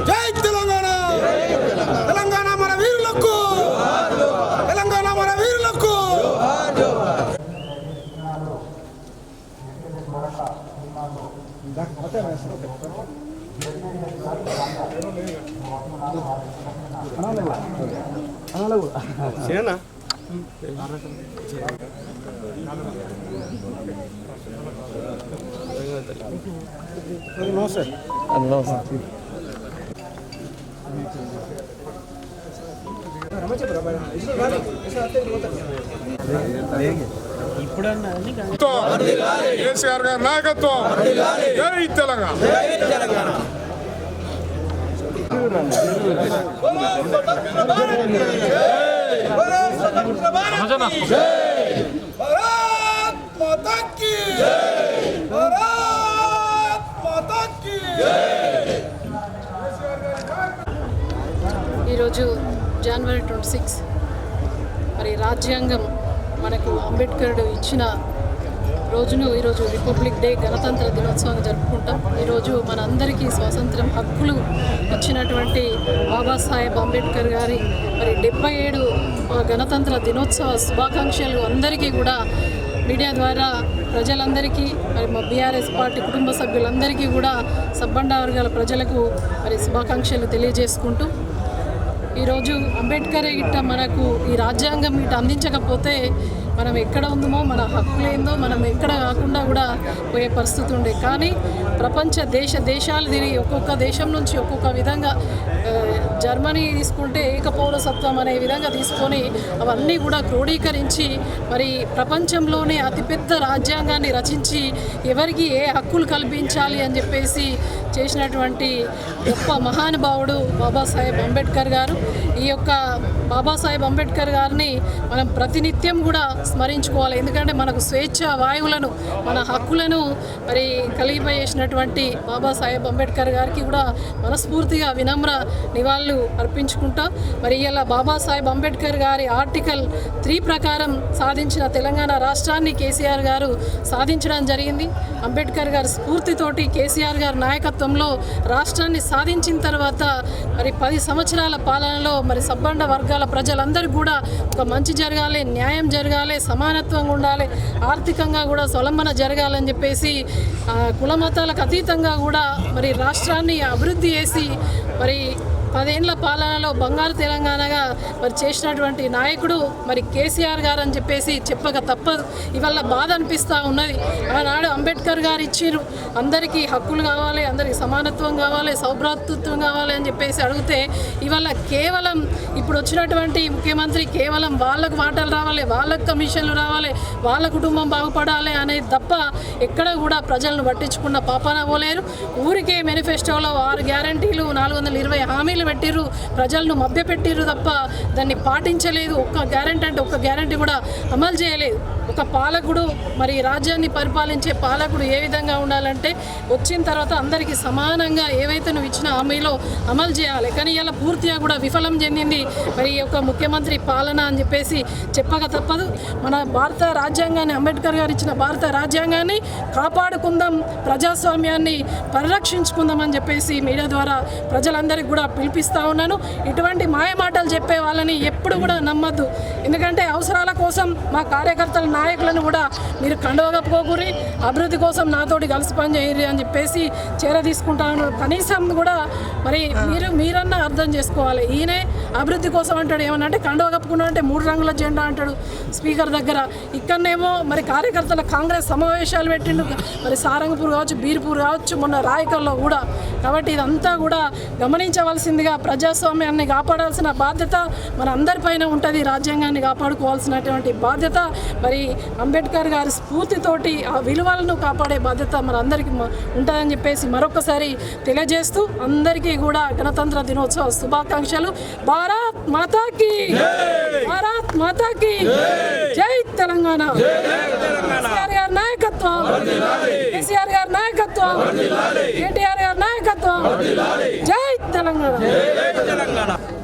జై తెలంగాణ! తెలంగాణ మన వీరులకు! తెలంగాణ మన వీరులకు! కేసీఆర్ గారి నాయకత్వం. జై తెలంగాణ! ఈరోజు జనవరి 26 మరి రాజ్యాంగం మనకు అంబేద్కర్ ఇచ్చిన రోజును ఈరోజు రిపబ్లిక్ డే గణతంత్ర దినోత్సవాన్ని జరుపుకుంటాం. ఈరోజు మనందరికీ స్వాతంత్రం హక్కులు ఇచ్చినటువంటి బాబాసాహెబ్ అంబేద్కర్ గారి మరి 77 గణతంత్ర దినోత్సవ శుభాకాంక్షలు అందరికీ కూడా మీడియా ద్వారా ప్రజలందరికీ మరి మా బీఆర్ఎస్ పార్టీ కుటుంబ సభ్యులందరికీ కూడా సబ్బండ వర్గాల ప్రజలకు మరి శుభాకాంక్షలు తెలియజేసుకుంటూ ఈరోజు అంబేద్కర్ గిట్ట మనకు ఈ రాజ్యాంగం గిట్ట అందించకపోతే మనం ఎక్కడ ఉందో మన హక్కులేందో మనం ఎక్కడ కాకుండా కూడా పోయే పరిస్థితి ఉండే. కానీ ప్రపంచ దేశాలు తిరిగి ఒక్కొక్క దేశం నుంచి ఒక్కొక్క విధంగా జర్మనీ తీసుకుంటే ఏకపౌరసత్వం అనే విధంగా తీసుకొని అవన్నీ కూడా క్రోడీకరించి మరి ప్రపంచంలోనే అతిపెద్ద రాజ్యాంగాన్ని రచించి ఎవరికి ఏ హక్కులు కల్పించాలి అని చెప్పేసి చేసినటువంటి గొప్ప మహానుభావుడు బాబాసాహెబ్ అంబేద్కర్ గారు. ఈ యొక్క బాబాసాహెబ్ అంబేద్కర్ గారిని మనం ప్రతినిత్యం కూడా స్మరించుకోవాలి. ఎందుకంటే మనకు స్వేచ్ఛ వాయువులను మన హక్కులను మరి కలిగిపోయేసినటువంటి బాబాసాహెబ్ అంబేద్కర్ గారికి కూడా మనస్ఫూర్తిగా వినమ్ర నివాళులు అర్పించుకుంటాం. మరి ఇలా బాబాసాహెబ్ అంబేద్కర్ గారి ఆర్టికల్ 3 ప్రకారం సాధించిన తెలంగాణ రాష్ట్రాన్ని కేసీఆర్ గారు సాధించడం జరిగింది. అంబేద్కర్ గారి స్ఫూర్తితోటి కేసీఆర్ గారి నాయకత్వంలో రాష్ట్రాన్ని సాధించిన తర్వాత మరి 10 సంవత్సరాల పాలనలో మరి సబ్బండ వర్గాల ప్రజలందరికీ కూడా ఒక మంచి జరగాలి, న్యాయం జరగాలి, సమానత్వంగా ఉండాలి, ఆర్థికంగా కూడా స్వలంబన జరగాలని చెప్పేసి కుల మతాలకు అతీతంగా కూడా మరి రాష్ట్రాన్ని అభివృద్ధి చేసి మరి 10 ఏళ్ల పాలనలో బంగారు తెలంగాణగా మరి చేసినటువంటి నాయకుడు మరి కేసీఆర్ గారు అని చెప్పేసి చెప్పక తప్పదు. ఇవాళ బాధ అనిపిస్తూ ఉన్నది. ఆనాడు అంబేద్కర్ గారు ఇచ్చిర్రు, అందరికీ హక్కులు కావాలి, అందరికీ సమానత్వం కావాలి, సౌభ్రాతృత్వం కావాలి అని చెప్పేసి అడిగితే ఇవాళ కేవలం ఇప్పుడు వచ్చినటువంటి ముఖ్యమంత్రి కేవలం వాళ్ళకు మాటలు రావాలి, వాళ్ళకు కమిషన్లు రావాలి, వాళ్ళ కుటుంబం బాగుపడాలి అనేది తప్ప ఎక్కడ కూడా ప్రజలను పట్టించుకున్న పాపాన పోలేరు. ఊరికే మేనిఫెస్టోలో 6 గ్యారంటీలు 420 హామీలు పెట్టిర్రు, ప్రజలను మభ్యపెట్టిర్రు తప్ప దాన్ని పాటించలేదు. ఒక్క గ్యారంటీ అంటే ఒక్క గ్యారంటీ కూడా అమలు చేయలేదు. ఒక పాలకుడు మరి రాజ్యాన్ని పరిపాలించే పాలకుడు ఏ విధంగా ఉండాలంటే వచ్చిన తర్వాత అందరికీ సమానంగా ఏవైతే నువ్వు ఇచ్చిన హామీలో అమలు చేయాలి. కానీ ఇలా పూర్తిగా కూడా విఫలం చెందింది మరి ఒక ముఖ్యమంత్రి పాలన అని చెప్పేసి చెప్పక తప్పదు. మన భారత రాజ్యాంగాన్ని, అంబేద్కర్ గారు ఇచ్చిన భారత రాజ్యాంగాన్ని కాపాడుకుందాం, ప్రజాస్వామ్యాన్ని పరిరక్షించుకుందాం అని చెప్పేసి మీడియా ద్వారా ప్రజలందరికీ కూడా పిలిపిస్తూ ఉన్నాను. ఇటువంటి మాయ మాటలు చెప్పే వాళ్ళని ఎప్పుడు కూడా నమ్మద్దు. ఎందుకంటే అవసరాల కోసం మా కార్యకర్తల నాయకులను కూడా మీరు కండువ కప్పుకోకూరి, అభివృద్ధి కోసం నాతోటి కలిసి పనిచేయరు అని చెప్పేసి తీసుకుంటాను. కనీసం కూడా మరి మీరన్నా అర్థం చేసుకోవాలి. ఈయనే అభివృద్ధి కోసం అంటాడు, ఏమన్నా అంటే కండువ కప్పుకున్నా అంటే 3 రంగుల జెండా అంటాడు స్పీకర్ దగ్గర. ఇక్కడనేమో మరి కార్యకర్తల కాంగ్రెస్ సమావేశాలు పెట్టిండు, మరి సారంగపూర్ కావచ్చు, బీర్పూర్ కావచ్చు, మొన్న రాయకల్లో కూడా. కాబట్టి ఇదంతా కూడా గమనించవలసిందిగా, ప్రజాస్వామ్యాన్ని కాపాడాల్సిన బాధ్యత మన అందరిపైన ఉంటుంది. రాజ్యాంగాన్ని కాపాడుకోవాల్సినటువంటి బాధ్యత మరి అంబేద్కర్ గారి స్ఫూర్తితోటి ఆ విలువలను కాపాడే బాధ్యత మన అందరికీ ఉంటుందని చెప్పేసి మరొకసారి తెలియజేస్తూ అందరికీ కూడా గణతంత్ర దినోత్సవ శుభాకాంక్షలు. భారత్ మాతాకి, భారత్ మాతాకి జై తెలంగాణ. కేసీఆర్ గారి నాయకత్వం, కేసీఆర్ గారి నాయకత్వం, కేటీఆర్ గారి నాయకత్వం. జై తెలంగాణ.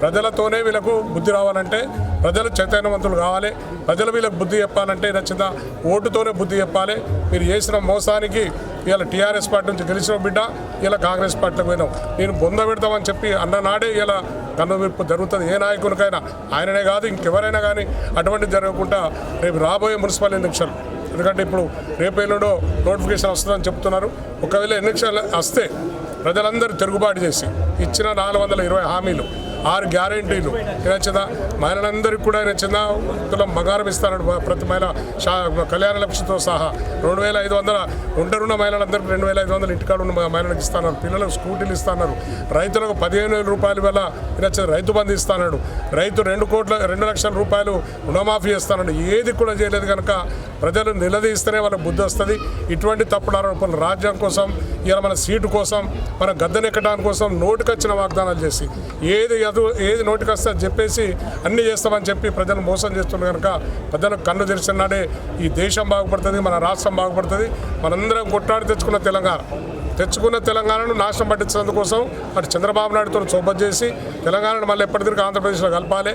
ప్రజలతోనే వీళ్ళకు బుద్ధి రావాలంటే ప్రజలు చైతన్యవంతులు కావాలి. ప్రజలు వీళ్ళకి బుద్ధి చెప్పాలంటే నచ్చిందా ఓటుతోనే బుద్ధి చెప్పాలి. మీరు చేసిన మోసానికి ఇలా టీఆర్ఎస్ పార్టీ నుంచి గెలిచిన బిడ్డ ఇలా కాంగ్రెస్ పార్టీకి పోయినాం, నేను బొంద పెడతామని చెప్పి అన్ననాడే ఇలా కన్నువిప్పు జరుగుతుంది. ఏ నాయకునికైనా, ఆయననే కాదు ఇంకెవరైనా కానీ అటువంటిది జరగకుండా రేపు రాబోయే మున్సిపల్ ఎన్నికలు, ఎందుకంటే ఇప్పుడు రేపు ఎల్లుండో నోటిఫికేషన్ వస్తుందని చెప్తున్నారు. ఒకవేళ ఎన్నికలు వస్తే ప్రజలందరూ తిరుగుబాటు చేసి ఇచ్చిన 420 హామీలు, 6 గ్యారంటీలు నచ్చిందా మహిళలందరికీ కూడా నచ్చిందా తులం బంగారం ఇస్తాడు ప్రతి మహిళ, కళ్యాణ లక్ష్మితో సహా 2500 ఉంటరున్న మహిళలందరికీ 2500 ఇంటికాడ ఉన్న మహిళలకు ఇస్తున్నారు. పిల్లలకు స్కూటీలు ఇస్తున్నారు. రైతులకు 15,000 రూపాయల వల్ల నచ్చింది రైతు బంధు ఇస్తున్నాడు. రైతు 2 లక్షల రూపాయలు రుణమాఫీ చేస్తున్నాడు. ఏది కూడా చేయలేదు కనుక ప్రజలు నిలదీస్తేనే వాళ్ళకి బుద్ధి వస్తుంది. ఇటువంటి తప్పుడు ఆరోపణలు రాజ్యం కోసం, ఇలా మన సీటు కోసం, మన గద్దెనెక్కడానికి కోసం నోటికొచ్చిన వాగ్దానాలు చేసి ఏది నోటికొస్తే చెప్పేసి అన్నీ చేస్తామని చెప్పి ప్రజలు మోసం చేస్తున్నారు కనుక ప్రజలకు కన్ను తెరిచినాడే ఈ దేశం బాగుపడుతుంది, మన రాష్ట్రం బాగుపడుతుంది. మనందరం కొట్లాడి తెచ్చుకున్న తెలంగాణను నాశనం పట్టించేందుకోసం అటు చంద్రబాబు నాయుడుతో సోబత్ చేసి తెలంగాణను మళ్ళీ ఎప్పటికీ ఆంధ్రప్రదేశ్లో కలపాలి,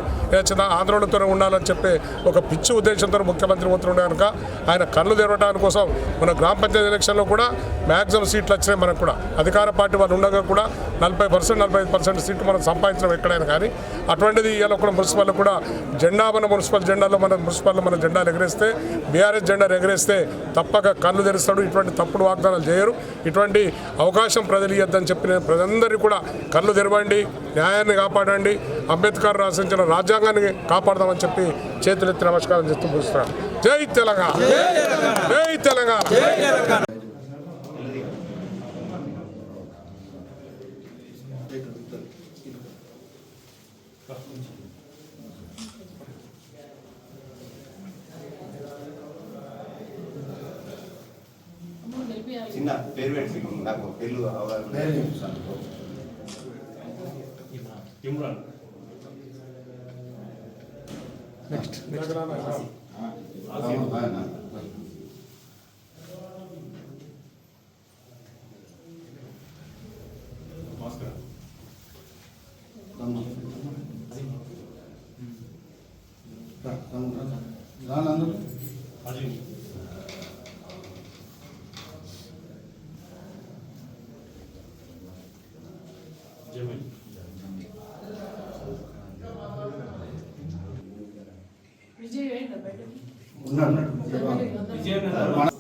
ఆంధ్రులతో ఉండాలని చెప్పి ఒక పిచ్చి ఉద్దేశంతో ముఖ్యమంత్రి పోతుండే కనుక ఆయన కళ్ళు తెరవడానికి కోసం మన గ్రామ పంచాయతీ ఎలక్షన్లో కూడా మ్యాక్సిమం సీట్లు వచ్చినాయి. మనకు కూడా అధికార పార్టీ వాళ్ళు ఉండగా కూడా 40% 45% సీట్లు మనం సంపాదించడం ఎక్కడైనా కానీ అటువంటిది ఇవాళ ఒక మున్సిపల్ కూడా మన మున్సిపల్ జెండాలో మన జెండాలు ఎగరేస్తే, బీఆర్ఎస్ జెండాలు ఎగరేస్తే తప్పక కళ్ళు తెరుస్తాడు. ఇటువంటి తప్పుడు వాగ్దానాలు చేయరు. ఇటువంటి అవకాశం ప్రజలు ఇవ్వద్దని చెప్పి నేను ప్రజలందరికీ కూడా కళ్ళు తెరవండి, న్యాయాన్ని కాపాడండి, అంబేద్కర్ రాసించిన రాజ్యాంగాన్ని కాపాడదామని చెప్పి చేతులెత్తి నమస్కారం చేస్తూ పూస్తున్నాను. జై తెలంగాణ, జై తెలంగాణ. చిన్న పేరు పెట్టి నాకు పేర్లు ఇమ్రాన్. నెక్స్ట్ విజయ్ ఉన్నాడు.